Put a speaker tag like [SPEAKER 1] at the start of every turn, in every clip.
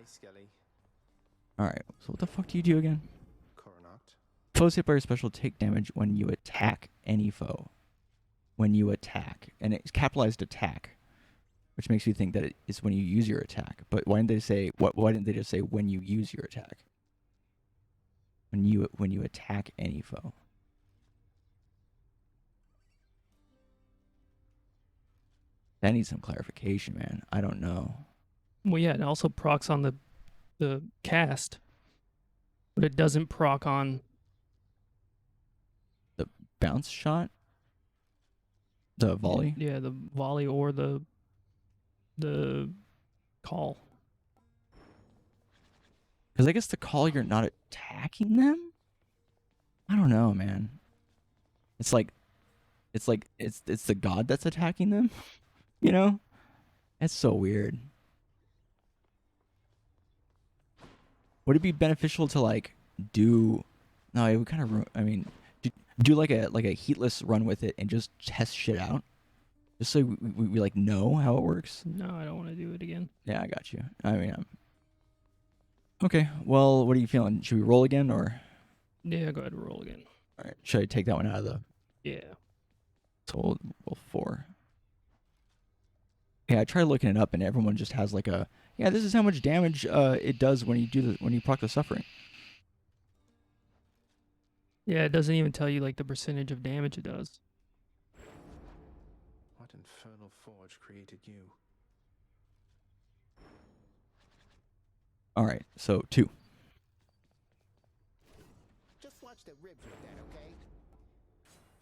[SPEAKER 1] Skelly.
[SPEAKER 2] Alright, so what the fuck do you do again?
[SPEAKER 1] Coronat.
[SPEAKER 2] Foes hit by your special take damage when you attack any foe. When you attack. And it's capitalized attack, which makes you think that it is when you use your attack. But why didn't they say why didn't they just say when you use your attack? When you attack any foe. That needs some clarification, man. I don't know.
[SPEAKER 3] Well, yeah, it also procs on the cast, but it doesn't proc on
[SPEAKER 2] The bounce shot? The volley?
[SPEAKER 3] Yeah, the volley or the call.
[SPEAKER 2] Because I guess the call, you're not attacking them? I don't know, man. It's like it's the god that's attacking them. You know? It's so weird. Would it be beneficial to like do? No, it would kind of. I mean, do like a heatless run with it and just test shit out, just so we like know how it works.
[SPEAKER 3] No, I don't want to do it again.
[SPEAKER 2] Yeah, I got you. I mean, okay. Well, what are you feeling? Should we roll again or?
[SPEAKER 3] Yeah, go ahead and roll again.
[SPEAKER 2] All right. Should I take that one out of the?
[SPEAKER 3] Yeah.
[SPEAKER 2] So we'll roll 4. Yeah, I tried looking it up, and everyone just has like a. Yeah, this is how much damage it does when you proc the suffering.
[SPEAKER 3] Yeah, it doesn't even tell you like the percentage of damage it does.
[SPEAKER 1] What infernal forge created you?
[SPEAKER 2] All right, so 2.
[SPEAKER 4] Just watch the ribs with that, okay?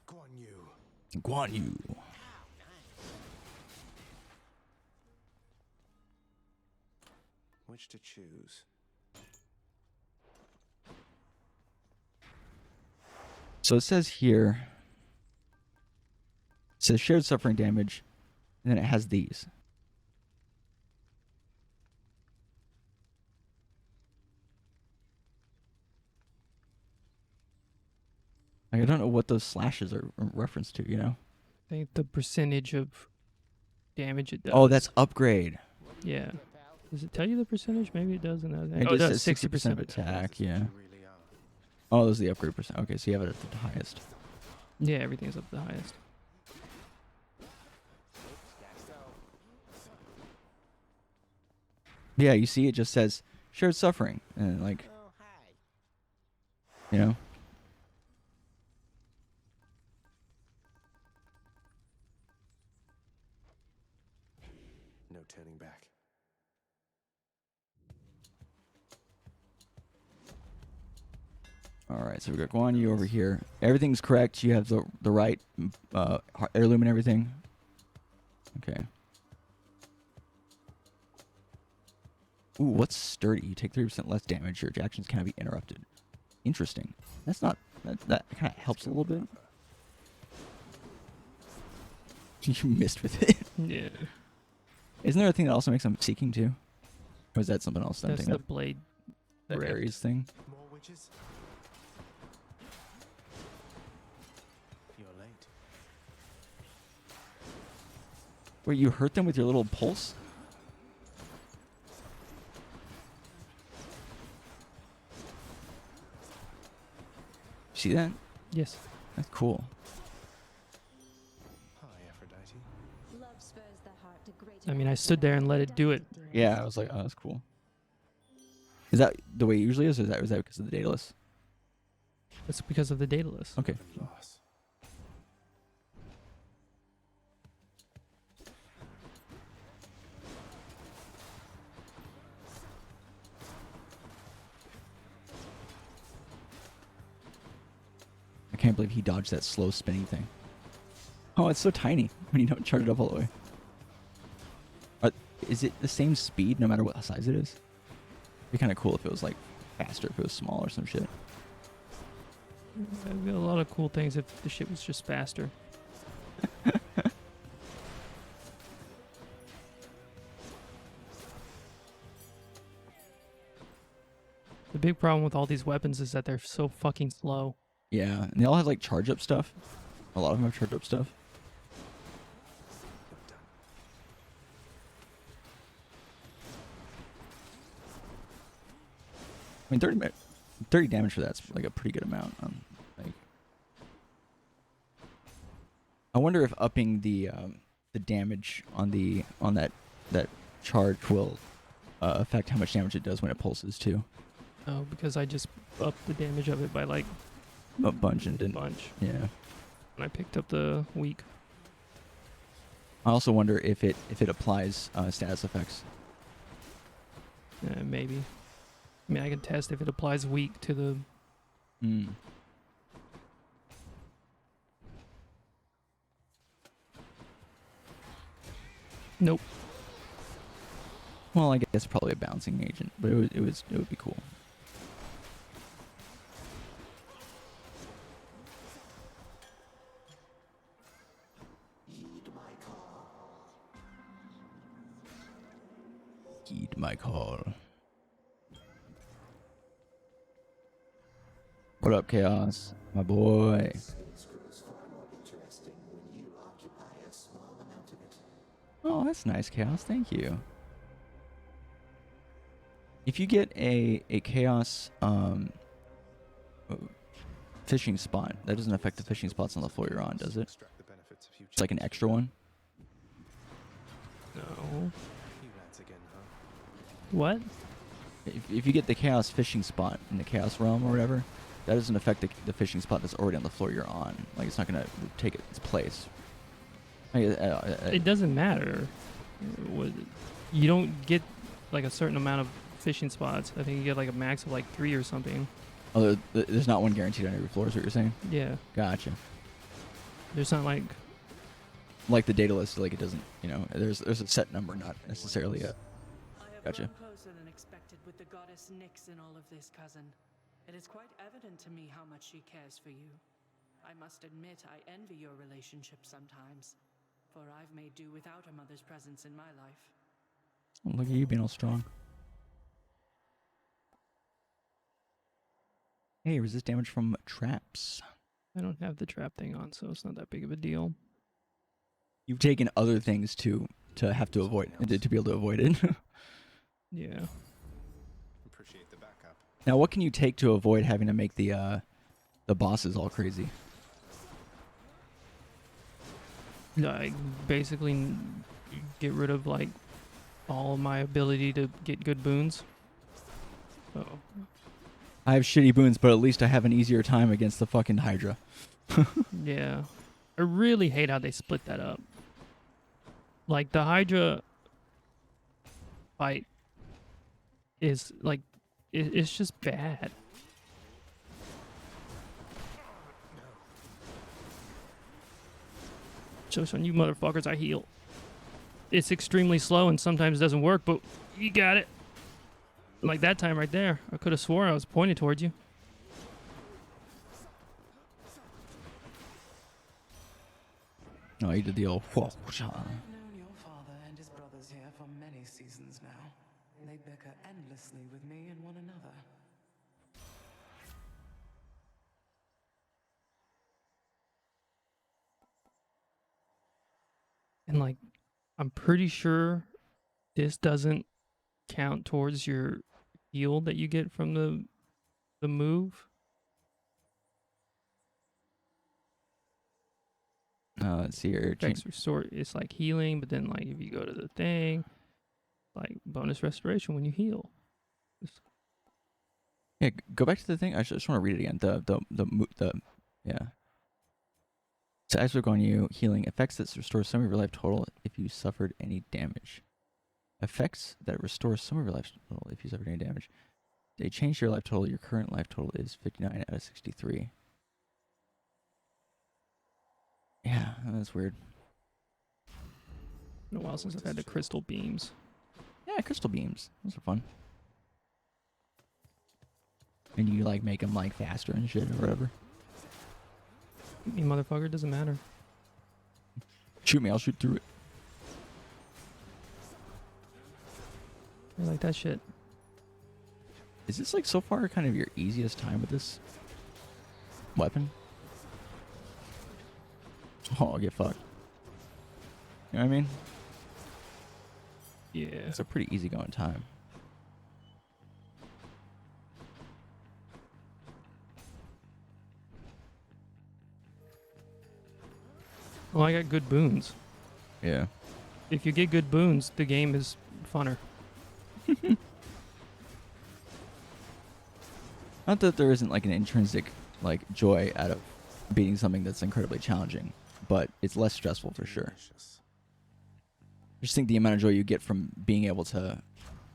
[SPEAKER 1] Guan Yu.
[SPEAKER 2] Guan Yu.
[SPEAKER 4] Ow, nice.
[SPEAKER 1] Which to choose?
[SPEAKER 2] So it says here. It says shared suffering damage, and then it has these. Like, I don't know what those slashes are in reference to, you know?
[SPEAKER 3] I think the percentage of damage it does.
[SPEAKER 2] Oh, that's upgrade.
[SPEAKER 3] Yeah. Does it tell you the percentage? Maybe it does.
[SPEAKER 2] It
[SPEAKER 3] Oh, it
[SPEAKER 2] just
[SPEAKER 3] does.
[SPEAKER 2] says
[SPEAKER 3] 60%
[SPEAKER 2] of
[SPEAKER 3] attack.
[SPEAKER 2] attack, yeah.
[SPEAKER 1] You really are.
[SPEAKER 2] Oh, those are the upgrade percent. Okay, so you have it at the highest.
[SPEAKER 3] Yeah, everything's up to the highest.
[SPEAKER 2] Yeah, you see, it just says shared suffering, and like,
[SPEAKER 4] Oh, hi.
[SPEAKER 2] you know.
[SPEAKER 1] No turning back.
[SPEAKER 2] All right, so we got Guan Yu over here. Everything's correct. You have the right heirloom and everything. Okay. Ooh, what's sturdy? You take 30% less damage. Your actions cannot be interrupted. Interesting. That's not that kind of helps a little bit. You missed with it.
[SPEAKER 3] Yeah.
[SPEAKER 2] Isn't there a thing that also makes them seeking too? Or is that something else?
[SPEAKER 3] That's
[SPEAKER 2] Something
[SPEAKER 3] the blade.
[SPEAKER 2] that
[SPEAKER 3] rift.
[SPEAKER 2] Ares thing.
[SPEAKER 1] More witches? You're late.
[SPEAKER 2] Where you hurt them with your little pulse? See that?
[SPEAKER 3] Yes.
[SPEAKER 2] That's cool.
[SPEAKER 1] Hi, Aphrodite.
[SPEAKER 5] Love spurs the heart to greater
[SPEAKER 3] I mean, I stood there and let it do it.
[SPEAKER 2] Yeah, I was like, oh, that's cool. Is that the way it usually is, or is that because of the Daedalus?
[SPEAKER 3] That's because of the Daedalus.
[SPEAKER 2] Okay.
[SPEAKER 1] And loss.
[SPEAKER 2] I can't believe he dodged that slow spinning thing. Oh, it's so tiny when you don't charge it up all the way. Is it the same speed no matter what size it is? It'd be kind of cool if it was like faster, if it was small or some shit.
[SPEAKER 3] There'd be a lot of cool things if the shit was just faster. The big problem with all these weapons is that they're so fucking slow.
[SPEAKER 2] Yeah, and they all have like charge up stuff. A lot of them have charge up stuff.
[SPEAKER 1] You're done.
[SPEAKER 2] I mean, 30 damage for that's like a pretty good amount. Like, I wonder if upping the damage on that charge will affect how much damage it does when it pulses too.
[SPEAKER 3] Oh, because I just upped the damage of it by like
[SPEAKER 2] A bunch and
[SPEAKER 3] a
[SPEAKER 2] didn't.
[SPEAKER 3] bunch.
[SPEAKER 2] Yeah.
[SPEAKER 3] When I picked up the weak.
[SPEAKER 2] I also wonder if it applies status effects.
[SPEAKER 3] Maybe. I mean, I can test if it applies weak to the.
[SPEAKER 2] Mm.
[SPEAKER 3] Nope.
[SPEAKER 2] Well, I guess probably a bouncing agent, but it would be cool. Heed my call. What up, Chaos? My boy. Oh, that's nice, Chaos. Thank you. If you get a Chaos fishing spot, that doesn't affect the fishing spots on the floor you're on, does it?
[SPEAKER 1] Extract the benefits of future
[SPEAKER 2] It's like an extra one?
[SPEAKER 3] No.
[SPEAKER 1] You lads again, huh?
[SPEAKER 3] What?
[SPEAKER 2] If you get the Chaos fishing spot in the Chaos realm or whatever, that doesn't affect the fishing spot that's already on the floor you're on. Like, it's not going to take its place. Like,
[SPEAKER 3] It doesn't matter. You don't get like a certain amount of fishing spots. I think you get like a max of like 3 or something.
[SPEAKER 2] oh, there's not one guaranteed on every floor, is what you're saying?
[SPEAKER 3] Yeah.
[SPEAKER 2] Gotcha.
[SPEAKER 3] There's not like.
[SPEAKER 2] Like the data list, like it doesn't, there's a set number, not necessarily a.
[SPEAKER 6] I have
[SPEAKER 2] Gotcha.
[SPEAKER 6] grown closer than expected with the goddess Nyx in all of this, cousin. It is quite evident to me how much she cares for you. I must admit I envy your relationship sometimes, for I've made do without a mother's presence in my life.
[SPEAKER 2] Oh, look at you being all strong. Hey, resist damage from traps.
[SPEAKER 3] I don't have the trap thing on, so it's not that big of a deal.
[SPEAKER 2] You've taken other things to have to avoid, to be able to avoid it.
[SPEAKER 3] Yeah.
[SPEAKER 1] Appreciate the backup.
[SPEAKER 2] Now, what can you take to avoid having to make the bosses all crazy?
[SPEAKER 3] Like, basically get rid of like all of my ability to get good boons. Oh.
[SPEAKER 2] I have shitty boons, but at least I have an easier time against the fucking Hydra.
[SPEAKER 3] Yeah. I really hate how they split that up. Like, the Hydra fight is, like, it's just bad. Just on you motherfuckers, I heal. It's extremely slow and sometimes doesn't work, but you got it. Like that time right there. I could have swore I was pointed towards you.
[SPEAKER 2] No, you did the old. Whoa.
[SPEAKER 7] I've known your father and his brothers here for many seasons now. They bicker endlessly with me and one another.
[SPEAKER 3] And like, I'm pretty sure this doesn't count towards your heal that you get from the move.
[SPEAKER 2] Let's see here.
[SPEAKER 3] Effects restore. It's like healing, but then like if you go to the thing, like bonus restoration when you heal.
[SPEAKER 2] Yeah, go back to the thing. I just want to read it again. Yeah. So as we're going, you healing effects that restore some of your life total if you suffered any damage. Effects that restore some of your life total if you suffered any damage. They change your life total. Your current life total is 59 out of 63. Yeah, that's weird.
[SPEAKER 3] Been a while since I've had the crystal beams.
[SPEAKER 2] Yeah, crystal beams. Those are fun. And you like make them like faster and shit or whatever.
[SPEAKER 3] You motherfucker, it doesn't matter.
[SPEAKER 2] Shoot me, I'll shoot through it.
[SPEAKER 3] I like that shit.
[SPEAKER 2] Is this like so far kind of your easiest time with this weapon? Oh, I'll get fucked. You know what I mean?
[SPEAKER 3] Yeah.
[SPEAKER 2] It's a pretty easy going time.
[SPEAKER 3] Well, I got good boons.
[SPEAKER 2] Yeah.
[SPEAKER 3] If you get good boons, the game is funner.
[SPEAKER 2] Not that there isn't like an intrinsic like joy out of beating something that's incredibly challenging, but it's less stressful for sure.
[SPEAKER 1] Delicious.
[SPEAKER 2] I just think the amount of joy you get from being able to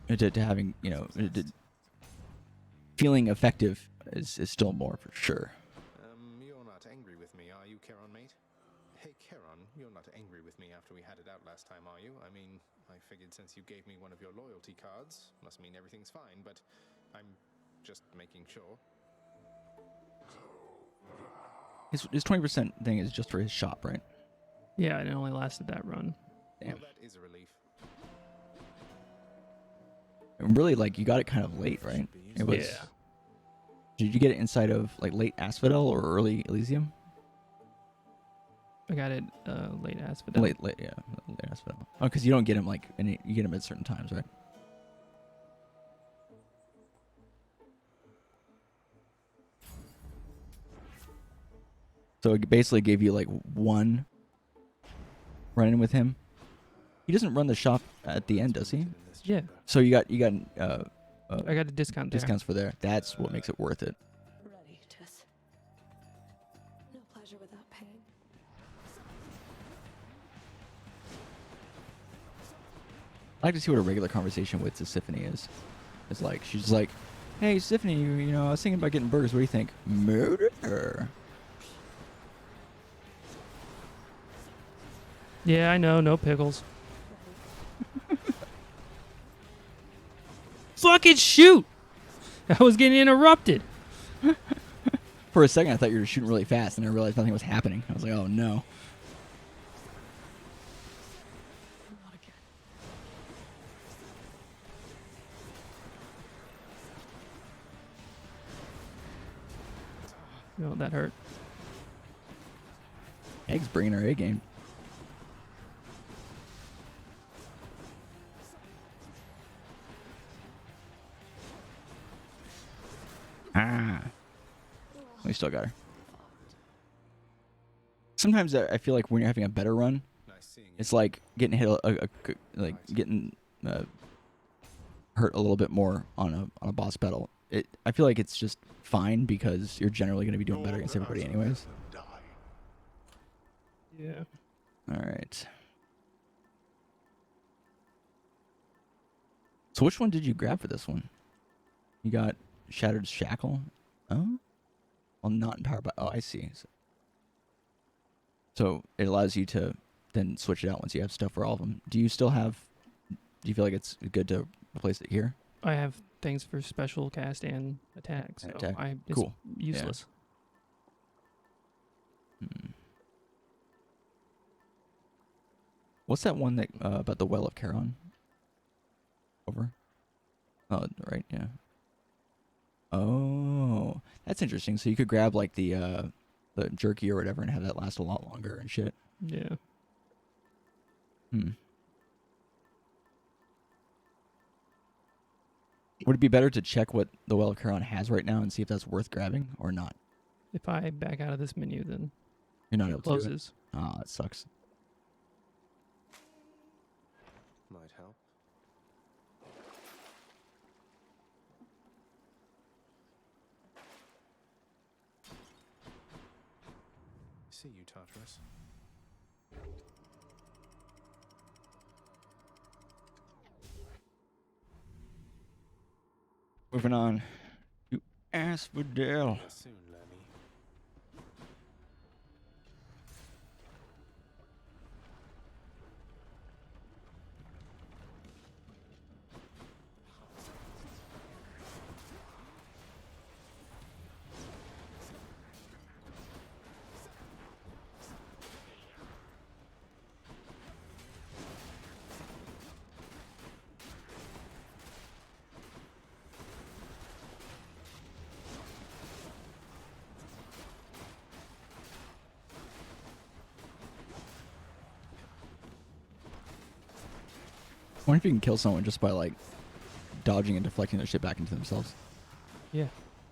[SPEAKER 2] having, you know, feeling effective is still more for sure.
[SPEAKER 1] You're not angry with me, are you, Charon, mate? Hey, Charon, you're not angry with me after we had it out last time, are you? I mean, I figured since you gave me one of your loyalty cards, must mean everything's fine, but I'm just making sure.
[SPEAKER 2] His 20% thing is just for his shop, right?
[SPEAKER 3] Yeah, and it only lasted that run.
[SPEAKER 2] Damn.
[SPEAKER 1] Well, that is a relief.
[SPEAKER 2] And really, like, you got it kind of late, right? It was.
[SPEAKER 3] Yeah.
[SPEAKER 2] Did you get it inside of like late ASPHODEL or early Elysium?
[SPEAKER 3] I got it late asphodel.
[SPEAKER 2] Late, yeah, late ASPHODEL. Oh, because you don't get him like you get him at certain times, right? So it basically gave you like one run-in with him. He doesn't run the shop at the end, does he?
[SPEAKER 3] Yeah.
[SPEAKER 2] So you got
[SPEAKER 3] I got a discount there.
[SPEAKER 2] discounts for there. That's what makes it worth it.
[SPEAKER 5] Ready, Tess. No pleasure without pain.
[SPEAKER 2] I like to see what a regular conversation with Sisyphone is. It's like she's like, "Hey, Sisyphone, you know, I was thinking about getting burgers. What do you think?" Murder.
[SPEAKER 3] Yeah, I know. No pickles. Fucking shoot! I was getting interrupted.
[SPEAKER 2] For a second, I thought you were shooting really fast, and I realized nothing was happening. I was like, "Oh no!"
[SPEAKER 5] Not again.
[SPEAKER 3] No, that hurt.
[SPEAKER 2] Egg's bringing her A game. Ah. We still got her. Sometimes I feel like when you're having a better run,
[SPEAKER 1] Nice seeing you.
[SPEAKER 2] it's like getting hit, like getting hurt a little bit more on a boss battle. I feel like it's just fine because you're generally going to be doing better against everybody anyways.
[SPEAKER 3] Yeah.
[SPEAKER 2] All right. So which one did you grab for this one? You got Shattered Shackle? Oh? Well, not empowered by... Oh, I see. So it allows you to then switch it out once you have stuff for all of them. Do you still have... Do you feel like it's good to replace it here?
[SPEAKER 3] I have things for special cast and attack, so
[SPEAKER 2] attack.
[SPEAKER 3] it's
[SPEAKER 2] Cool.
[SPEAKER 3] useless.
[SPEAKER 2] What's that one that about the Well of Charon? Over? Oh, right, yeah. Oh, that's interesting. So you could grab like the jerky or whatever and have that last a lot longer and shit.
[SPEAKER 3] Yeah.
[SPEAKER 2] Would it be better to check what the Well of Charon has right now and see if that's worth grabbing or not?
[SPEAKER 3] If I back out of this menu, then
[SPEAKER 2] You're not
[SPEAKER 3] it
[SPEAKER 2] able to do it.
[SPEAKER 3] closes.
[SPEAKER 2] Ah, that sucks.
[SPEAKER 1] Might help. See you, Tartarus.
[SPEAKER 2] Moving on. You asphodel.
[SPEAKER 1] Soon, Lemmy.
[SPEAKER 2] I wonder if you can kill someone just by like dodging and deflecting their shit back into themselves.
[SPEAKER 3] Yeah.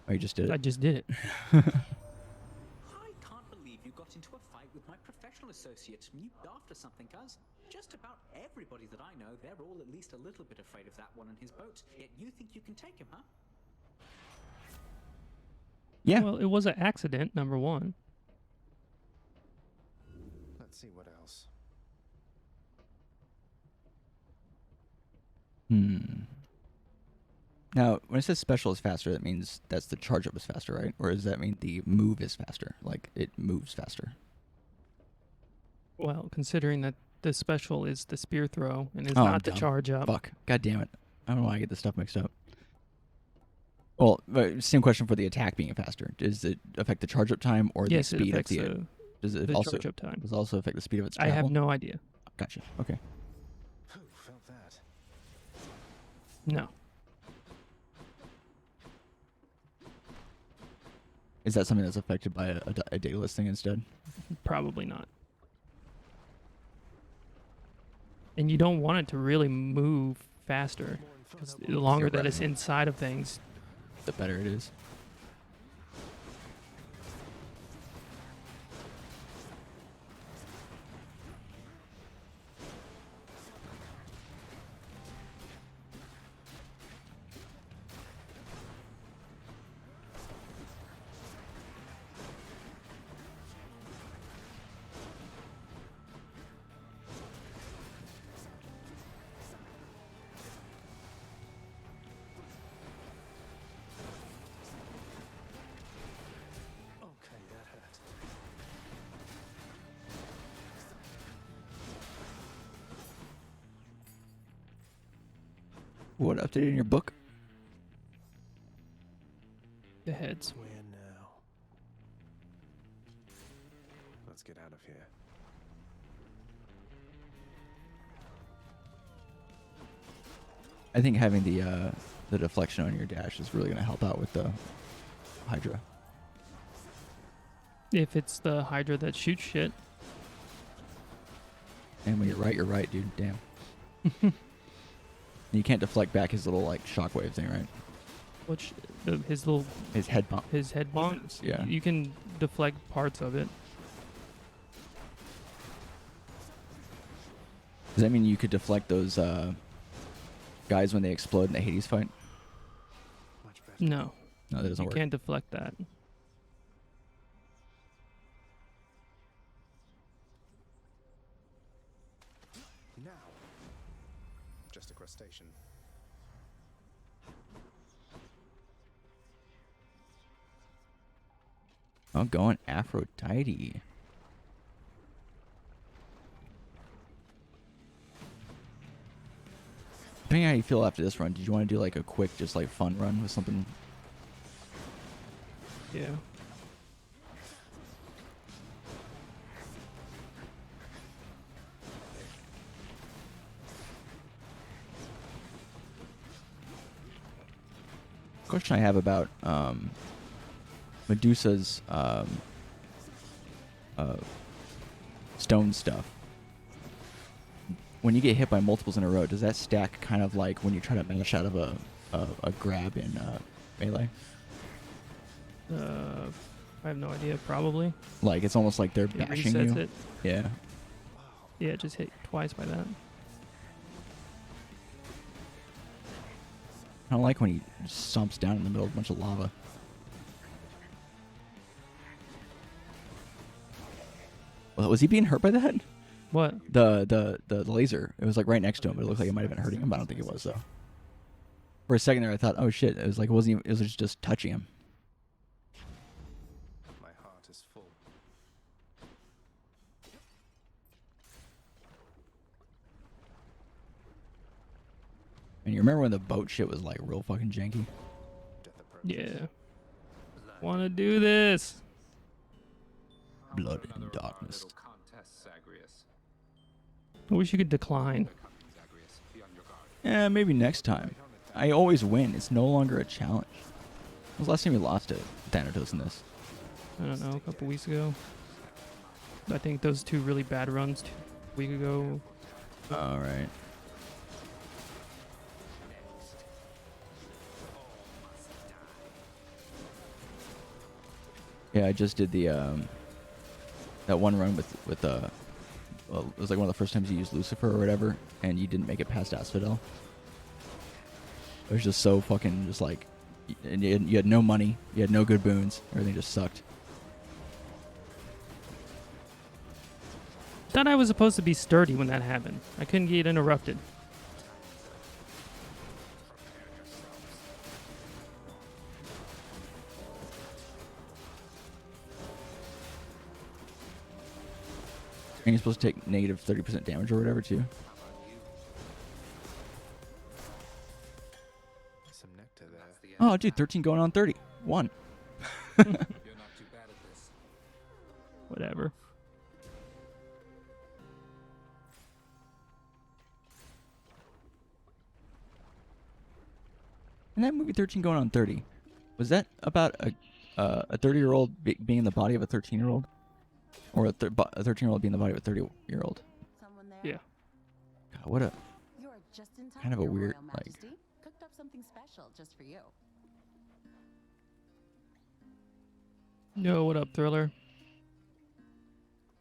[SPEAKER 2] Oh, you just did
[SPEAKER 3] I
[SPEAKER 2] it.
[SPEAKER 3] just did it.
[SPEAKER 8] I can't believe you got into a fight with my professional associate. You after something, cuz? Just about everybody that I know, they're all at least a little bit afraid of that one in his boat. Yet you think you can take him, huh?
[SPEAKER 2] Yeah.
[SPEAKER 3] Well, it was an accident, number one.
[SPEAKER 1] Let's see what else.
[SPEAKER 2] Now, when it says special is faster, that means that's the charge up is faster, right? Or does that mean the move is faster? Like, it moves faster?
[SPEAKER 3] Well, considering that the special is the spear throw and is
[SPEAKER 2] Oh, I'm
[SPEAKER 3] not the
[SPEAKER 2] dumb.
[SPEAKER 3] charge up.
[SPEAKER 2] Fuck. God damn it. I don't know why I get this stuff mixed up. Well, same question for the attack being faster. Does it affect the charge up time or
[SPEAKER 3] Yes,
[SPEAKER 2] the
[SPEAKER 3] it
[SPEAKER 2] speed of
[SPEAKER 3] affects
[SPEAKER 2] the... Does it
[SPEAKER 3] the
[SPEAKER 2] also
[SPEAKER 3] charge up time.
[SPEAKER 2] Does it also affect the speed of its
[SPEAKER 3] I
[SPEAKER 2] travel?
[SPEAKER 3] have no idea.
[SPEAKER 2] Gotcha. Okay.
[SPEAKER 1] Whew, felt that.
[SPEAKER 3] No.
[SPEAKER 2] Is that something that's affected by a data listing instead?
[SPEAKER 3] Probably not. And you don't want it to really move faster. Because the longer that it's inside of things,
[SPEAKER 2] The better it is.
[SPEAKER 1] Okay, that hurt.
[SPEAKER 2] What updated in your book?
[SPEAKER 3] the heads.
[SPEAKER 1] Where now? Let's get out of here.
[SPEAKER 2] I think having the deflection on your dash is really going to help out with the Hydra.
[SPEAKER 3] If it's the Hydra that shoots shit.
[SPEAKER 2] And when you're right, dude. Damn. You can't deflect back his little like shockwave thing, right?
[SPEAKER 3] Which his little
[SPEAKER 2] His head bump.
[SPEAKER 3] his head bonks.
[SPEAKER 2] Yeah.
[SPEAKER 3] You can deflect parts of it.
[SPEAKER 2] Does that mean you could deflect those guys when they explode in the Hades fight?
[SPEAKER 1] Much better.
[SPEAKER 3] No.
[SPEAKER 2] No, that doesn't
[SPEAKER 3] You
[SPEAKER 2] work.
[SPEAKER 3] can't deflect that.
[SPEAKER 1] Now. Just a crustacean.
[SPEAKER 2] Oh, going Aphrodite. Depending on how you feel after this run, did you want to do like a quick, just like fun run with something?
[SPEAKER 3] Yeah.
[SPEAKER 2] Question I have about Medusa's stone stuff. When you get hit by multiples in a row, does that stack kind of like when you try to mash out of a grab in Melee?
[SPEAKER 3] I have no idea. Probably.
[SPEAKER 2] Like it's almost like they're
[SPEAKER 3] It
[SPEAKER 2] bashing
[SPEAKER 3] resets
[SPEAKER 2] you.
[SPEAKER 3] it.
[SPEAKER 2] Yeah.
[SPEAKER 3] Yeah, it just hit twice by that.
[SPEAKER 2] I don't like when he stomps down in the middle of a bunch of lava. Well, was he being hurt by that?
[SPEAKER 3] What?
[SPEAKER 2] The laser. It was like right next to him, but it looked like it might have been hurting him. But I don't think it was though. For a second there, I thought, oh shit! It was like it wasn't. Even, it was just touching him.
[SPEAKER 1] My heart is full.
[SPEAKER 2] And you remember when the boat shit was like real fucking janky?
[SPEAKER 1] Death approaches.
[SPEAKER 3] Yeah. Want to do this?
[SPEAKER 2] Blood and darkness.
[SPEAKER 3] I wish you could decline.
[SPEAKER 2] Yeah, maybe next time. I always win. It's no longer a challenge. When was the last time you lost to Thanatos in this?
[SPEAKER 3] I don't know, a couple weeks ago. I think those two really bad runs a week ago.
[SPEAKER 2] All right. Yeah, I just did the that one run with it was like one of the first times you used Lucifer or whatever, and you didn't make it past Asphodel. It was just so fucking just like, and you had no money, you had no good boons, everything just sucked.
[SPEAKER 3] Thought I was supposed to be sturdy when that happened. I couldn't get interrupted.
[SPEAKER 2] And you're supposed to take negative 30% damage or whatever too.
[SPEAKER 1] Some nectar there.
[SPEAKER 2] Oh, dude, 13 going on 30. 1.
[SPEAKER 8] You're not too bad at this.
[SPEAKER 3] Whatever.
[SPEAKER 2] And that movie 13 going on 30, was that about a 30-year-old being in the body of a 13-year-old? Or a 13-year-old being in the body of a 30-year-old?
[SPEAKER 5] Someone there?
[SPEAKER 3] Yeah.
[SPEAKER 2] God, what a...
[SPEAKER 5] You are just in time,
[SPEAKER 2] Kind of a
[SPEAKER 5] Your
[SPEAKER 2] weird,
[SPEAKER 5] Royal
[SPEAKER 2] like-
[SPEAKER 5] Majesty. Cooked up something special just for you.
[SPEAKER 3] Yo, what up, Thriller?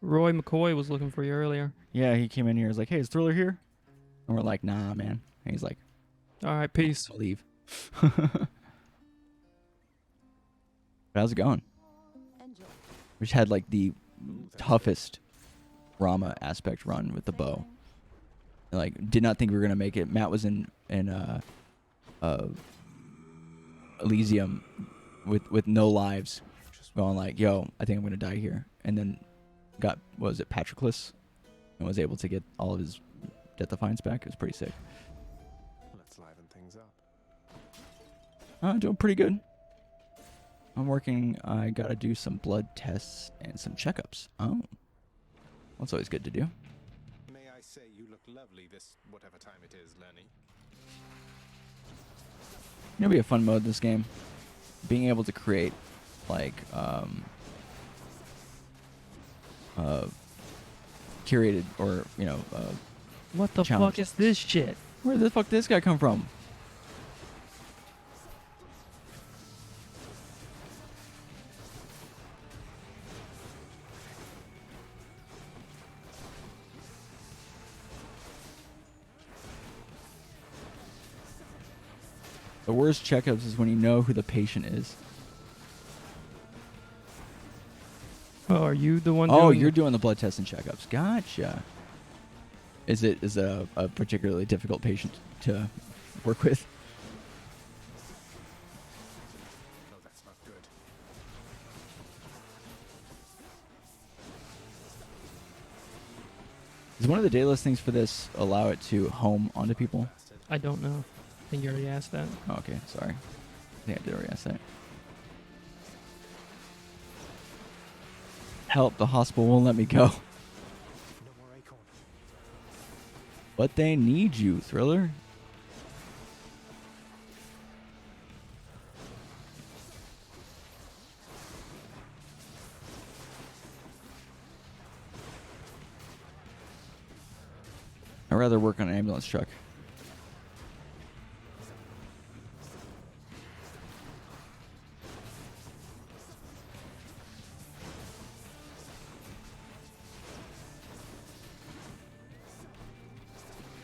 [SPEAKER 3] Roy McCoy was looking for you earlier.
[SPEAKER 2] Yeah, he came in here, was like, hey, is Thriller here? And we're like, nah, man. And he's like,
[SPEAKER 3] All right, peace.
[SPEAKER 2] I'll leave. How's it going?
[SPEAKER 5] Enjoy.
[SPEAKER 2] We just had like the toughest Rama aspect run with the bow. Like, did not think we were gonna make it. Matt was in Elysium with no lives, going like, yo, I think I'm gonna die here. And then got, what was it, Patroclus, and was able to get all of his Death Defiance back. It was pretty sick.
[SPEAKER 1] Let's liven things up.
[SPEAKER 2] I'm doing pretty good. I'm working. I gotta do some blood tests and some checkups. Oh, that's always good to do.
[SPEAKER 1] May I say you look lovely this whatever time it is, Lenny.
[SPEAKER 2] It'll be a fun mode this game. Being able to create like curated or
[SPEAKER 3] What the
[SPEAKER 2] Challenge.
[SPEAKER 3] fuck is this shit?
[SPEAKER 2] where the fuck did this guy come from? The worst checkups is when you know who the patient is.
[SPEAKER 3] Oh, are you the one?
[SPEAKER 2] Oh,
[SPEAKER 3] doing
[SPEAKER 2] you're doing the blood tests and checkups. Gotcha. Is it a particularly difficult patient to work with?
[SPEAKER 1] No, that's not good.
[SPEAKER 2] Does one of the dayless things for this allow it to home onto people?
[SPEAKER 3] I don't know. I think you already asked that.
[SPEAKER 2] Oh, okay, sorry. I think I did already ask that. Help, the hospital won't let me go.
[SPEAKER 4] No more acorn.
[SPEAKER 2] But they need you, Thriller. I'd rather work on an ambulance truck.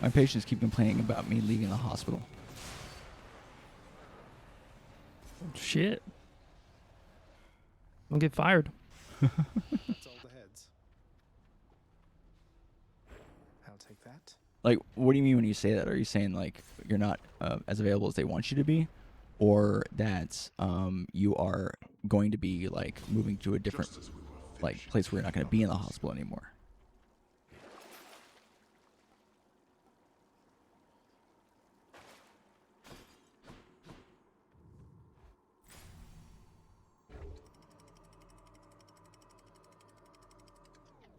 [SPEAKER 2] My patients keep complaining about me leaving the hospital.
[SPEAKER 3] Shit. Don't get fired.
[SPEAKER 1] That's all the heads. I'll take that.
[SPEAKER 2] Like, what do you mean when you say that? Are you saying, like, you're not as available as they want you to be? Or that you are going to be, like, moving to a different, like, place where you're not going to be in the hospital anymore?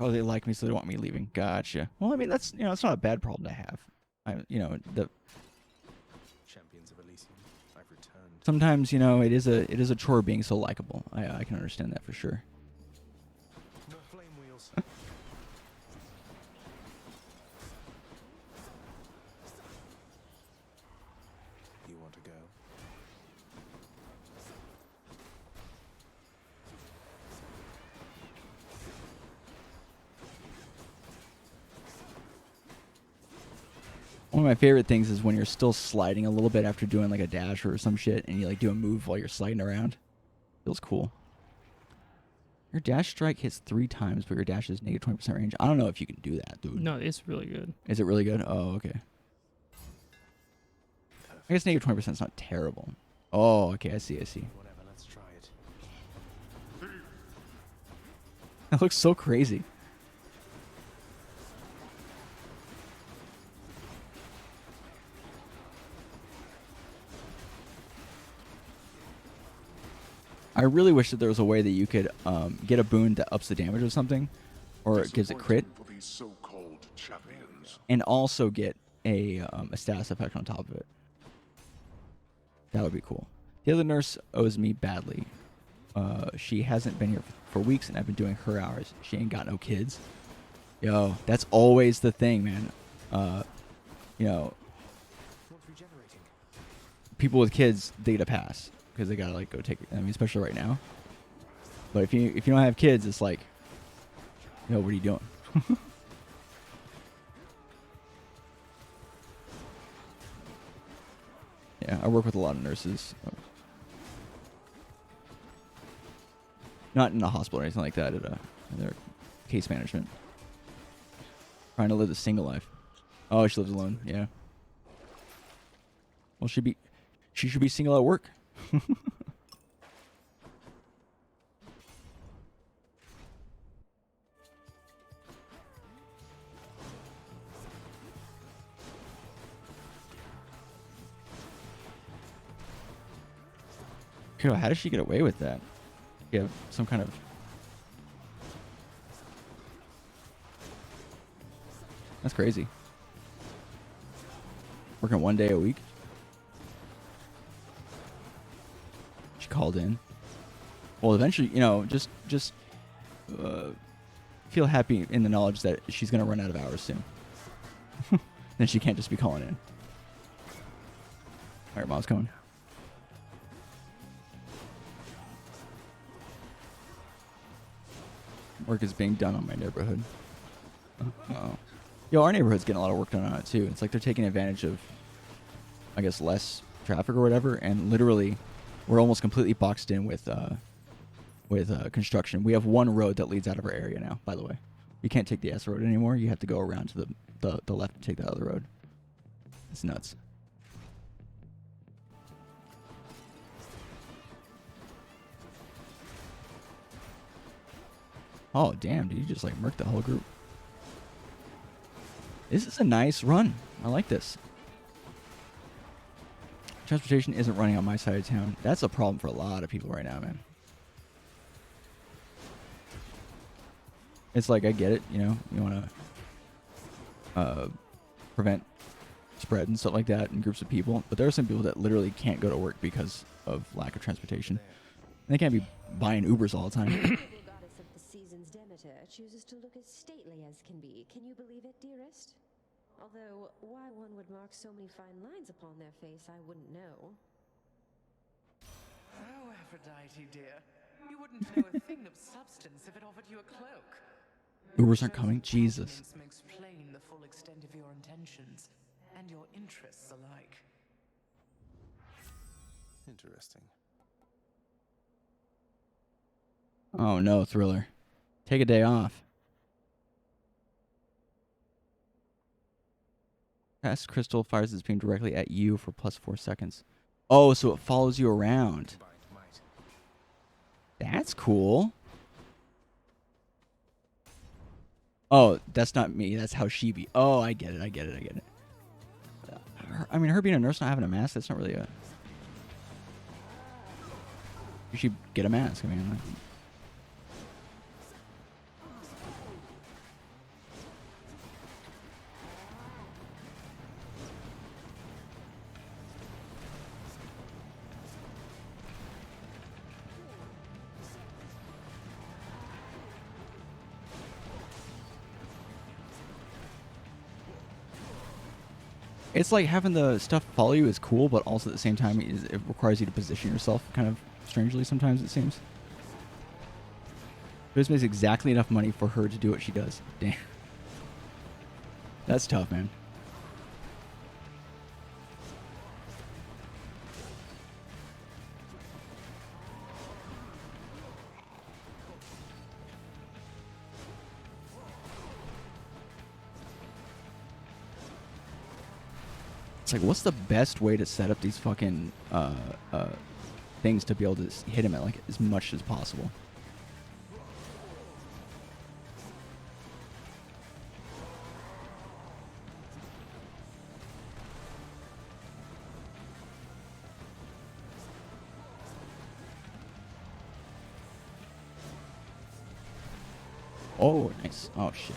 [SPEAKER 2] Oh, they like me, so they want me leaving. Gotcha. Well, I mean, that's, it's not a bad problem to have. The
[SPEAKER 1] Champions of Elysium, I've returned.
[SPEAKER 2] sometimes, it is a chore being so likable. I can understand that for sure.
[SPEAKER 1] More flame wheels. You want to go?
[SPEAKER 2] One of my favorite things is when you're still sliding a little bit after doing like a dash or some shit, and you like do a move while you're sliding around. Feels cool. Your dash strike hits 3 times, but your dash is negative 20% range. I don't know if you can do that, dude.
[SPEAKER 3] No, it's really good.
[SPEAKER 2] Is it really good? Oh, okay. I guess negative 20% is not terrible. Oh, okay. I see.
[SPEAKER 4] Whatever, let's try it.
[SPEAKER 2] That looks so crazy. I really wish that there was a way that you could get a boon that ups the damage of something, or it gives it crit,
[SPEAKER 9] For these so-called champions.
[SPEAKER 2] and also get a status effect on top of it. That would be cool. The other nurse owes me badly. She hasn't been here for weeks, and I've been doing her hours. She ain't got no kids. Yo, that's always the thing, man. You know,
[SPEAKER 4] One's regenerating.
[SPEAKER 2] people with kids, they get a pass because they gotta like go take. I mean, especially right now. But if you don't have kids, it's like, yo, what are you doing? Yeah, I work with a lot of nurses. Not in a hospital or anything like that. At their case management. Trying to live the single life. Oh, she lives alone. Yeah. Well, she should be single at work. Yo, how does she get away with that? You have some kind of... That's crazy. Working 1 day a week. She called in. Well, eventually, you know, just feel happy in the knowledge that she's going to run out of hours soon. Then she can't just be calling in. All right, mom's coming. Work is being done on my neighborhood. Uh-oh. Yo, our neighborhood's getting a lot of work done on it too. It's like they're taking advantage of, I guess, less traffic or whatever, and literally, we're almost completely boxed in with construction. We have one road that leads out of our area now. By the way, you can't take the S road anymore. You have to go around to the left and take the other road. It's nuts. Oh, damn, dude. You just, like, murked the whole group. This is a nice run. I like this. Transportation isn't running on my side of town. That's a problem for a lot of people right now, man. It's like, I get it, you know. You want to prevent spread and stuff like that in groups of people. But there are some people that literally can't go to work because of lack of transportation. And they can't be buying Ubers all the time.
[SPEAKER 5] Chooses to look as stately as can be. Can you believe it, dearest? Although, why one would mark so many fine lines upon their face, I wouldn't know.
[SPEAKER 7] Oh, Aphrodite, dear. You wouldn't know a thing of substance if it offered you a cloak.
[SPEAKER 2] Ubers aren't coming? Jesus.
[SPEAKER 7] Makes plain the full extent of your intentions and your interests alike.
[SPEAKER 1] Interesting.
[SPEAKER 2] Oh, no, Thriller. Take a day off. Cast Crystal fires its beam directly at you for +4 seconds. Oh, so it follows you around. That's cool. Oh, that's not me. That's how she be. Oh, I get it. I get it. I get it. I mean, her being a nurse not having a mask, that's not really a... You should get a mask. I mean... It's like having the stuff follow you is cool, but also at the same time, it requires you to position yourself kind of strangely sometimes, it seems. This makes exactly enough money for her to do what she does. Damn. That's tough, man. It's like, what's the best way to set up these fucking things to be able to hit him at like as much as possible? Oh, nice. Oh, shit.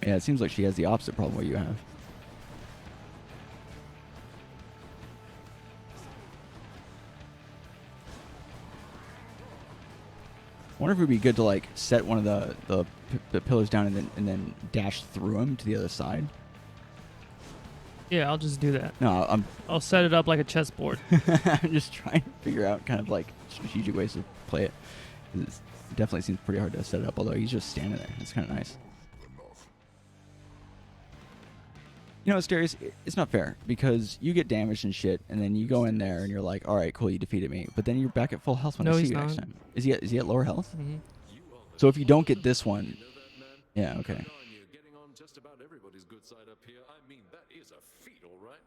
[SPEAKER 2] Yeah, it seems like she has the opposite problem what you have. I wonder if it would be good to like set one of the pillars down and then dash through them to the other side.
[SPEAKER 3] Yeah, I'll just do that.
[SPEAKER 2] No,
[SPEAKER 3] I'll set it up like a chessboard.
[SPEAKER 2] I'm just trying to figure out kind of like strategic ways to play it. It definitely seems pretty hard to set it up, although he's just standing there. It's kind of nice. You know, Asterius, it's not fair because you get damaged and shit, and then you go in there and you're like, all right, cool, you defeated me. But then you're back at full health when I see you next time. Is he at lower health?
[SPEAKER 3] Mm-hmm.
[SPEAKER 2] So if you don't get this one, yeah, okay.
[SPEAKER 9] Getting on just about everybody's good side up here. I mean, that is a feat, all right.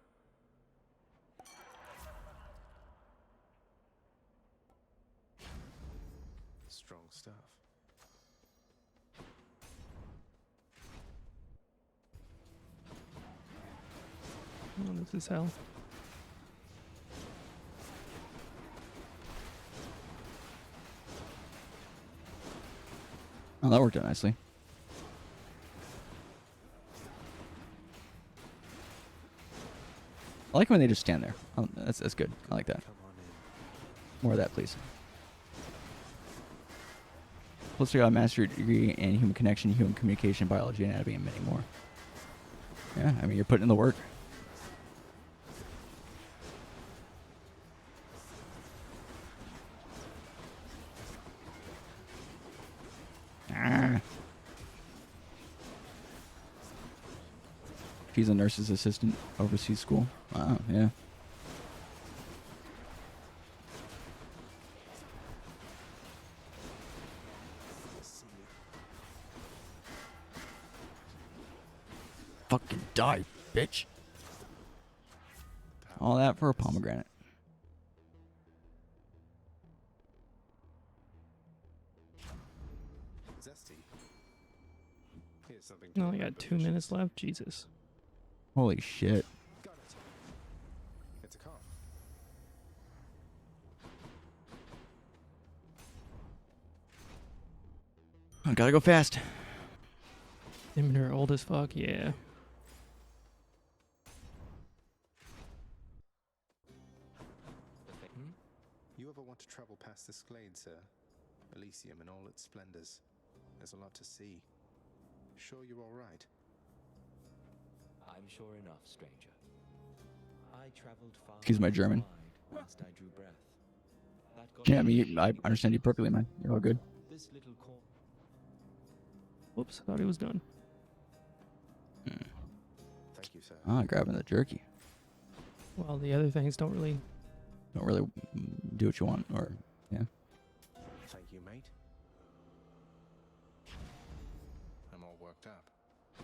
[SPEAKER 1] Strong stuff.
[SPEAKER 3] Oh, this is hell.
[SPEAKER 2] Oh, that worked out nicely. I like when they just stand there. Oh, that's good. I like that. More of that, please. Plus, we got a master's degree in human connection, human communication, biology, anatomy, and many more. Yeah, I mean, you're putting in the work. She's a nurse's assistant, overseas school. Wow, yeah. Fucking die, bitch. All that for a pomegranate.
[SPEAKER 1] Zesty. Here's something.
[SPEAKER 3] No, I got 2 minutes left. Jesus.
[SPEAKER 2] Holy shit.
[SPEAKER 1] Got it. It's a car.
[SPEAKER 2] I gotta go fast.
[SPEAKER 3] Imner old as fuck, yeah.
[SPEAKER 1] You ever want to travel past this glade, sir? Elysium in all its splendors. There's a lot to see. Sure you're all right?
[SPEAKER 10] I'm sure enough, stranger. I traveled far.
[SPEAKER 2] Excuse my German.
[SPEAKER 10] Whilst I drew breath.
[SPEAKER 2] Yeah, I mean, I understand you perfectly, man. You're all good.
[SPEAKER 10] This little
[SPEAKER 3] Whoops, I thought he was done.
[SPEAKER 1] Thank you, sir.
[SPEAKER 2] Ah, grabbing the jerky.
[SPEAKER 3] Well, the other things don't really...
[SPEAKER 2] Don't really do what you want, or, yeah.
[SPEAKER 1] Thank you, mate. I'm all worked up.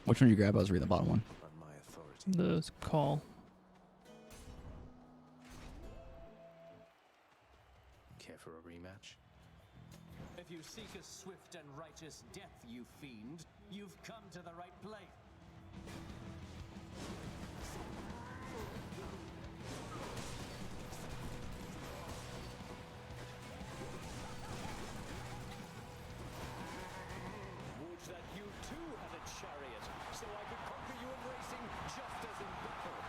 [SPEAKER 2] Which one did you grab? I was reading the bottom one.
[SPEAKER 1] On my authority.
[SPEAKER 3] The call.
[SPEAKER 1] Care for a rematch?
[SPEAKER 11] If you seek a swift and righteous death, you fiend, you've come to the right place. Would that you too had a chariot, so I could conquer you in racing just as in battle.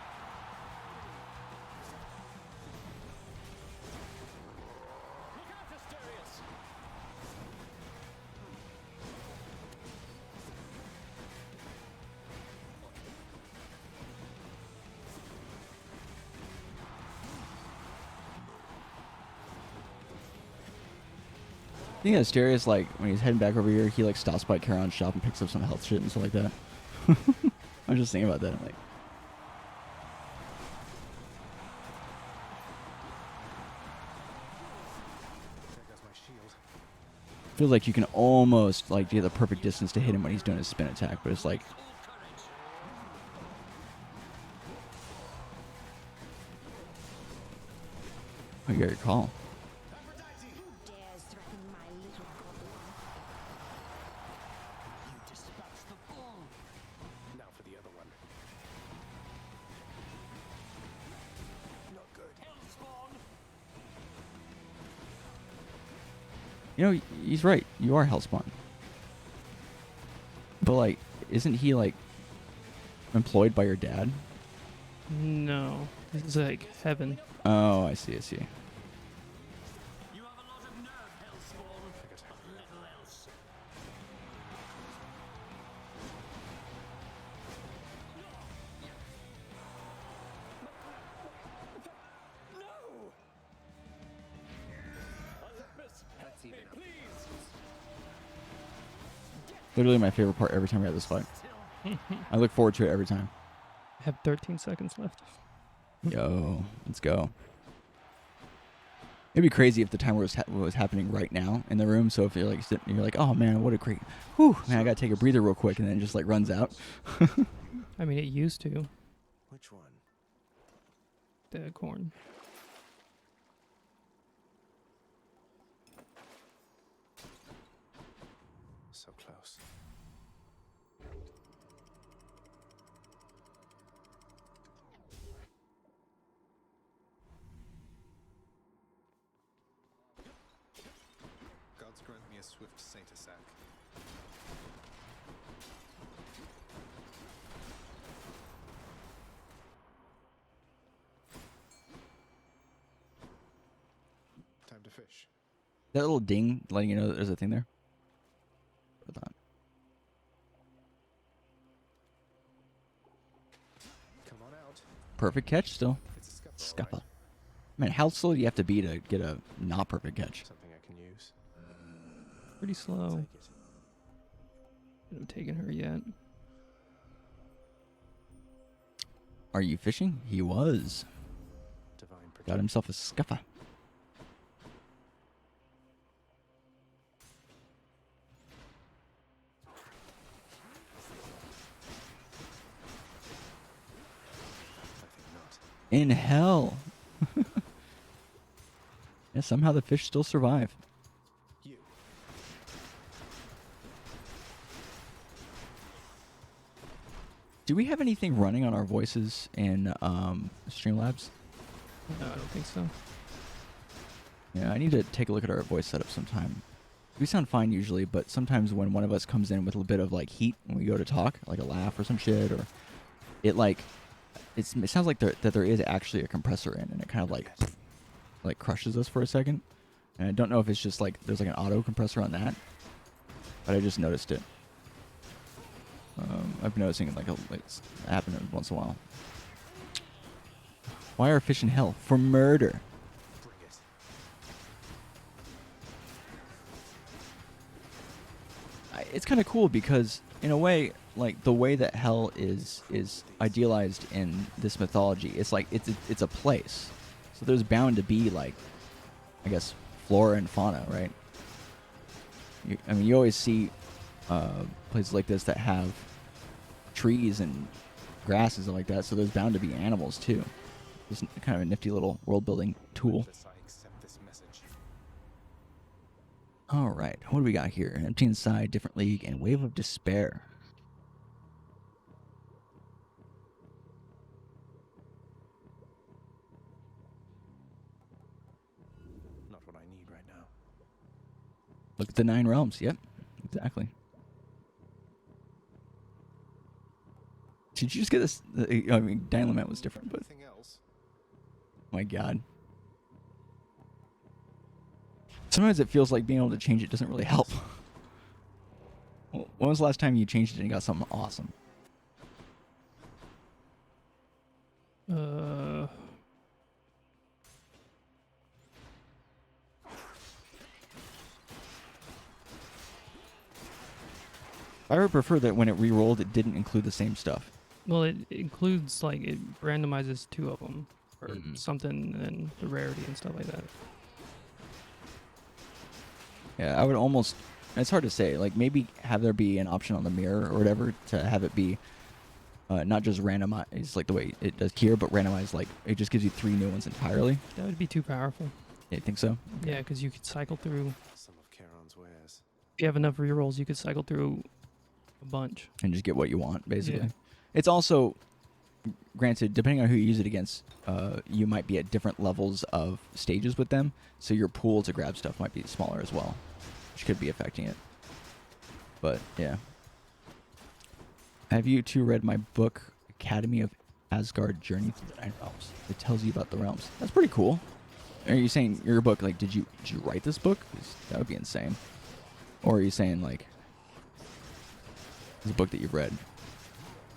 [SPEAKER 11] Look out, Asterius!
[SPEAKER 2] I think Asterius, like, when he's heading back over here, he, like, stops by Charon's shop and picks up some health shit and stuff like that. I was just thinking about that. I'm like,
[SPEAKER 4] There goes my shield.
[SPEAKER 2] feels like you can almost, like, get the perfect distance to hit him when he's doing his spin attack, but it's like... Oh, you got your call.
[SPEAKER 5] Who dares threaten my little goblin?
[SPEAKER 11] You dispatch the bull.
[SPEAKER 4] Now for the other one. Not good.
[SPEAKER 11] Hellspawn.
[SPEAKER 2] You know, he's right. You are Hellspawn. But, like, isn't he, like, employed by your dad?
[SPEAKER 3] No, this is like heaven.
[SPEAKER 2] Oh, I see, I see.
[SPEAKER 11] You have a lot of nerve, Hellspawn, but little else. No! Olympus, help me, please!
[SPEAKER 2] Literally my favorite part every time we have this fight. I look forward to it every time.
[SPEAKER 3] I have 13 seconds left.
[SPEAKER 2] Yo, let's go. It'd be crazy if the timer was happening right now in the room. So if you're like sitting, you're like, oh man, what a great, whew, man, I gotta take a breather real quick, and then it just like runs out.
[SPEAKER 3] I mean, it used to.
[SPEAKER 4] Which one?
[SPEAKER 3] The corn.
[SPEAKER 4] So close.
[SPEAKER 1] Gods grant me a swift saint sack. Time to fish.
[SPEAKER 2] That little ding letting you know that there's a thing there. Hold on.
[SPEAKER 4] Come on out.
[SPEAKER 2] Perfect catch still.
[SPEAKER 1] It's a scuffle.
[SPEAKER 2] Scuppa.
[SPEAKER 1] Right?
[SPEAKER 2] Man, how slow do you have to be to get a not perfect catch?
[SPEAKER 4] Something I can use.
[SPEAKER 3] Pretty slow.
[SPEAKER 4] Take it.
[SPEAKER 3] Haven't taken her yet.
[SPEAKER 2] Are you fishing? He was.
[SPEAKER 4] Divine
[SPEAKER 2] Got
[SPEAKER 4] protection.
[SPEAKER 2] himself a scuffa.
[SPEAKER 4] I think not.
[SPEAKER 2] In hell. Yeah, somehow the fish still survive.
[SPEAKER 4] You.
[SPEAKER 2] Do we have anything running on our voices in Streamlabs?
[SPEAKER 3] No, I don't think so.
[SPEAKER 2] Yeah, I need to take a look at our voice setup sometime. We sound fine usually, but sometimes when one of us comes in with a bit of like heat when we go to talk, like a laugh or some shit, or it like it sounds like that there is actually a compressor in, and it kind of like crushes us for a second. And I don't know if it's just like there's like an auto compressor on that, but I just noticed it. I've been noticing it like it's happening once in a while. Why are fish in hell? For murder.
[SPEAKER 4] Bring it.
[SPEAKER 2] It's kind of cool because in a way, like the way that hell is idealized in this mythology, it's like it's a place. So there's bound to be like, I guess, flora and fauna, right? I mean, you always see places like this that have trees and grasses and like that. So there's bound to be animals too. It's kind of a nifty little world building tool.
[SPEAKER 4] Unless I accept this message.
[SPEAKER 2] All right, what do we got here? Empty Inside, Different League, and Wave of Despair.
[SPEAKER 4] Not what I need right now.
[SPEAKER 2] Look at the 9 realms. Yep, exactly. Did you just get this? I mean, Dynamite was different, but
[SPEAKER 1] Anything else?
[SPEAKER 2] my God. Sometimes it feels like being able to change it doesn't really help. When was the last time you changed it and got something awesome? I would prefer that when it re-rolled, it didn't include the same stuff.
[SPEAKER 3] Well, it includes, like, it randomizes 2 of them or
[SPEAKER 2] Mm-hmm.
[SPEAKER 3] something, and the rarity and stuff like that.
[SPEAKER 2] Yeah, I would almost. It's hard to say. Like, maybe have there be an option on the mirror or whatever to have it be not just randomized like the way it does here, but randomized like it just gives you 3 new ones entirely.
[SPEAKER 3] That would be too powerful.
[SPEAKER 2] You think so?
[SPEAKER 3] Yeah, because you could cycle through.
[SPEAKER 4] Some of Charon's wares.
[SPEAKER 3] If you have enough rerolls, you could cycle through a bunch.
[SPEAKER 2] And just get what you want, basically.
[SPEAKER 3] Yeah.
[SPEAKER 2] It's also, granted, depending on who you use it against, you might be at different levels of stages with them, so your pool to grab stuff might be smaller as well, which could be affecting it. But, yeah. Have you two read my book, Academy of Asgard Journey Through the Nine Realms? It tells you about the realms. That's pretty cool. Are you saying your book, like, did you write this book? 'Cause that would be insane. Or are you saying, like, it's a book that you've read?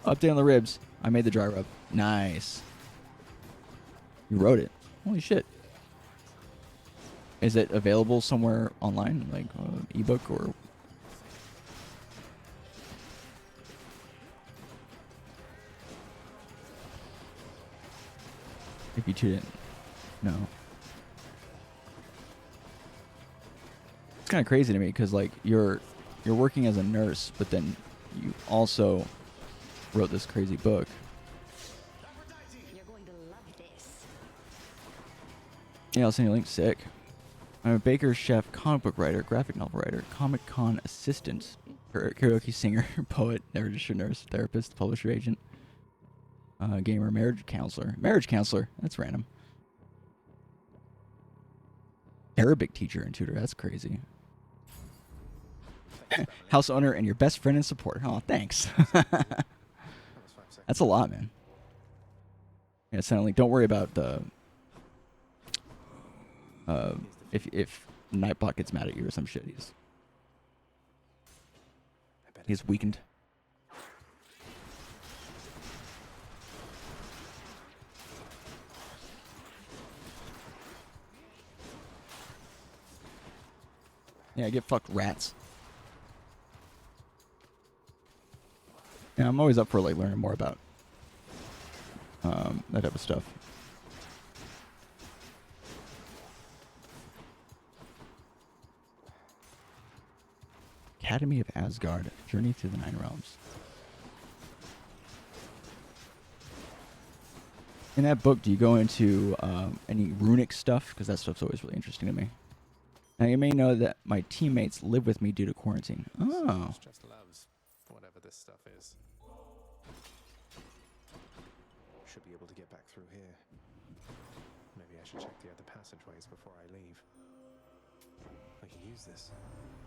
[SPEAKER 2] Update on the ribs. I made the dry rub. Nice. You wrote it. Holy shit. Is it available somewhere online, like ebook or? If you two didn't know. It's kind of crazy to me because like you're working as a nurse, but then you also wrote this crazy book.
[SPEAKER 5] You're going to love this.
[SPEAKER 2] Yeah, I'll send you a link. Sick. I'm a baker, chef, comic book writer, graphic novel writer, Comic Con assistant, karaoke singer, poet, registered nurse, therapist, publisher agent, gamer, marriage counselor. Marriage counselor? That's random. Arabic teacher and tutor. That's crazy. House owner and your best friend and support. Oh, thanks. That's a lot, man. Yeah, suddenly, don't worry about the if Nightbot gets mad at you or some shit. He's weakened. Yeah, get fucked, rats. Yeah, I'm always up for like learning more about that type of stuff. Academy of Asgard, Journey Through the Nine Realms. In that book, do you go into any runic stuff? Because that stuff's always really interesting to me. Now, you may know that my teammates live with me due to quarantine. Oh.
[SPEAKER 1] Just loves whatever this stuff is.
[SPEAKER 4] Should be able to get back through here. Maybe I should check the other passageways before I leave. I can use this.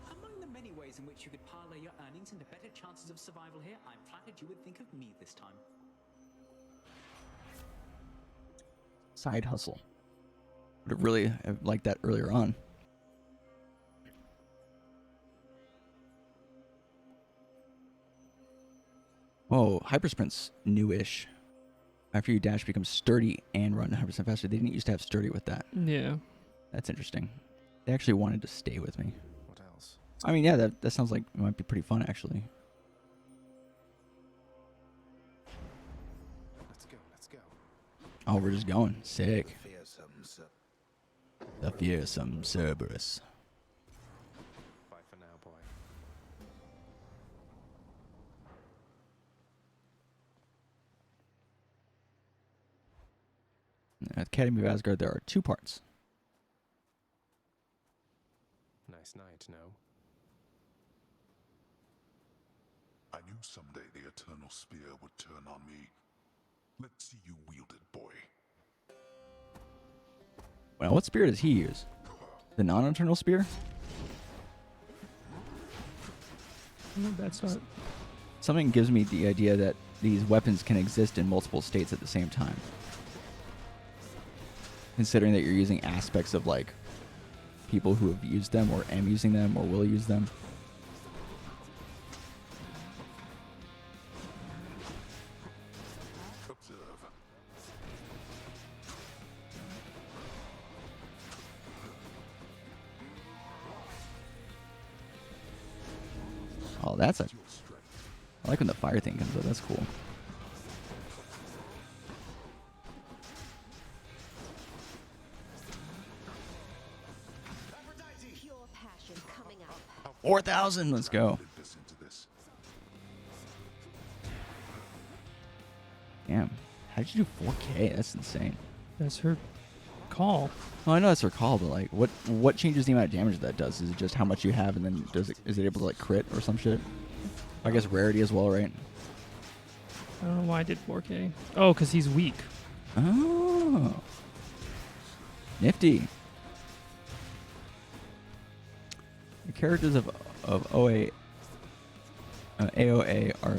[SPEAKER 8] Among the many ways in which you could parlay your earnings into better chances of survival here, I'm flattered you would think of me this time.
[SPEAKER 2] Side hustle. Would have really liked that earlier on. Oh, hypersprint's newish. After you dash, becomes sturdy and run 100% faster. They didn't used to have sturdy with that.
[SPEAKER 3] Yeah.
[SPEAKER 2] That's interesting. They actually wanted to stay with me.
[SPEAKER 4] What else?
[SPEAKER 2] I mean, yeah, that sounds like it might be pretty fun, actually.
[SPEAKER 4] Let's go.
[SPEAKER 2] Oh, we're just going. Sick. The fearsome Cerberus.
[SPEAKER 4] Bye for now, boy.
[SPEAKER 2] At Academy of Asgard, there are 2 parts.
[SPEAKER 4] Nice night, no?
[SPEAKER 12] I knew someday the Eternal Spear would turn on me. Let's see you wield it, boy.
[SPEAKER 2] Well, what spear does he use? The non-eternal spear?
[SPEAKER 3] Not bad start.
[SPEAKER 2] Something gives me the idea that these weapons can exist in multiple states at the same time. Considering that you're using aspects of, like, people who have used them, or am using them, or will use them.
[SPEAKER 12] Observe.
[SPEAKER 2] Oh, Oh, that's a... I like when the fire thing comes up. That's cool.
[SPEAKER 5] Pure passion coming up.
[SPEAKER 2] 4,000. Let's go. Damn. How did you do 4K? That's insane.
[SPEAKER 3] That's her call.
[SPEAKER 2] Well, I know that's her call, but like, what changes the amount of damage that does? Is it just how much you have, and then is it able to like crit or some shit? I guess rarity as well, right?
[SPEAKER 3] I don't know why I did 4K. Oh, because he's weak.
[SPEAKER 2] Oh. Nifty. The characters of AOA are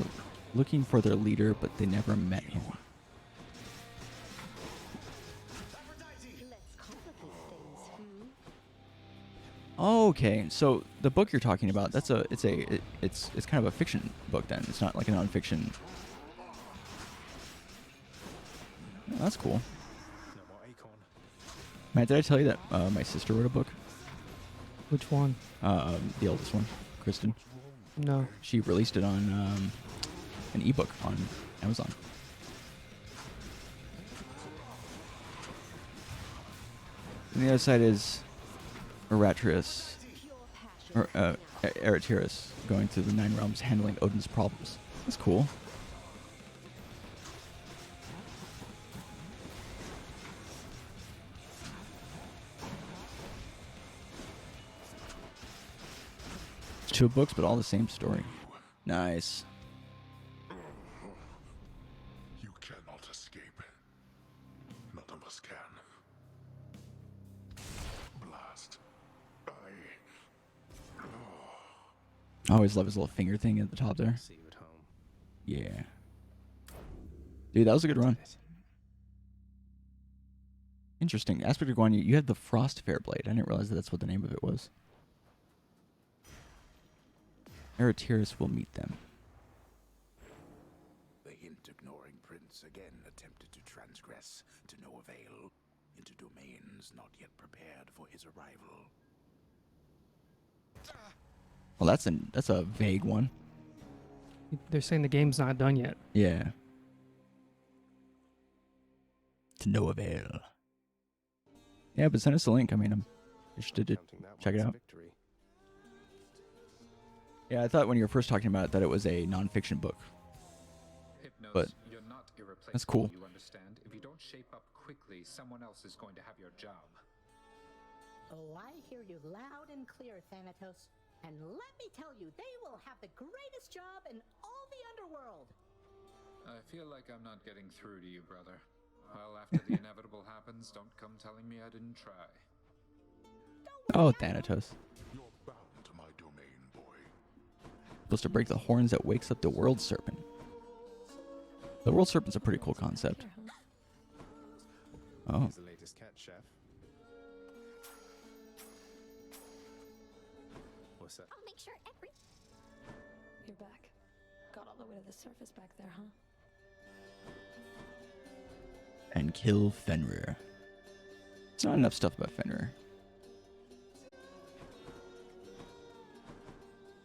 [SPEAKER 2] looking for their leader, but they never met him. Okay, so the book you're talking about, it's kind of a fiction book then. It's not like a non-fiction. Oh, that's cool. Matt, did I tell you that my sister wrote a book?
[SPEAKER 3] Which one?
[SPEAKER 2] The oldest one, Kristen.
[SPEAKER 3] No.
[SPEAKER 2] She released it on an ebook on Amazon. And the other side is Aratirus going through the 9 realms, handling Odin's problems. That's cool. Two books, but all the same story. Nice.
[SPEAKER 12] You cannot escape. None of us can. Blast.
[SPEAKER 2] I always love his little finger thing at the top there.
[SPEAKER 1] See you at home.
[SPEAKER 2] Yeah. Dude, that was a good run. Interesting. Aspect of Guan, you had the Frost Fair Blade. I didn't realize that's what the name of it was. Aratirus will meet them.
[SPEAKER 13] The hint-ignoring prince again attempted to transgress, to no avail, into domains not yet prepared for his arrival.
[SPEAKER 2] Well, that's a vague one.
[SPEAKER 3] They're saying the game's not done yet.
[SPEAKER 2] Yeah. To no avail. Yeah, but send us a link. I mean, I'm interested to check it out. Yeah, I thought when you were first talking about it that it was a non-fiction book. But
[SPEAKER 14] you're not irreplaceable,
[SPEAKER 2] that's cool.
[SPEAKER 14] You understand? If you don't shape up quickly, someone else is going to have your job.
[SPEAKER 15] Oh, I hear you loud and clear, Thanatos. And let me tell you, they will have the greatest job in all the Underworld.
[SPEAKER 14] I feel like I'm not getting through to you, brother. Well, after the inevitable happens, don't come telling me I didn't try.
[SPEAKER 2] Oh, Thanatos.
[SPEAKER 12] You're bound to my domain, boy.
[SPEAKER 2] Supposed to break the horns that wakes up the world serpent. The world serpent's a pretty cool concept. Oh.
[SPEAKER 1] Here's the latest cat, chef. What's that?
[SPEAKER 5] I'll make sure every...
[SPEAKER 16] You're back. Got all the way to the surface back there, huh?
[SPEAKER 2] And kill Fenrir. It's not enough stuff about Fenrir.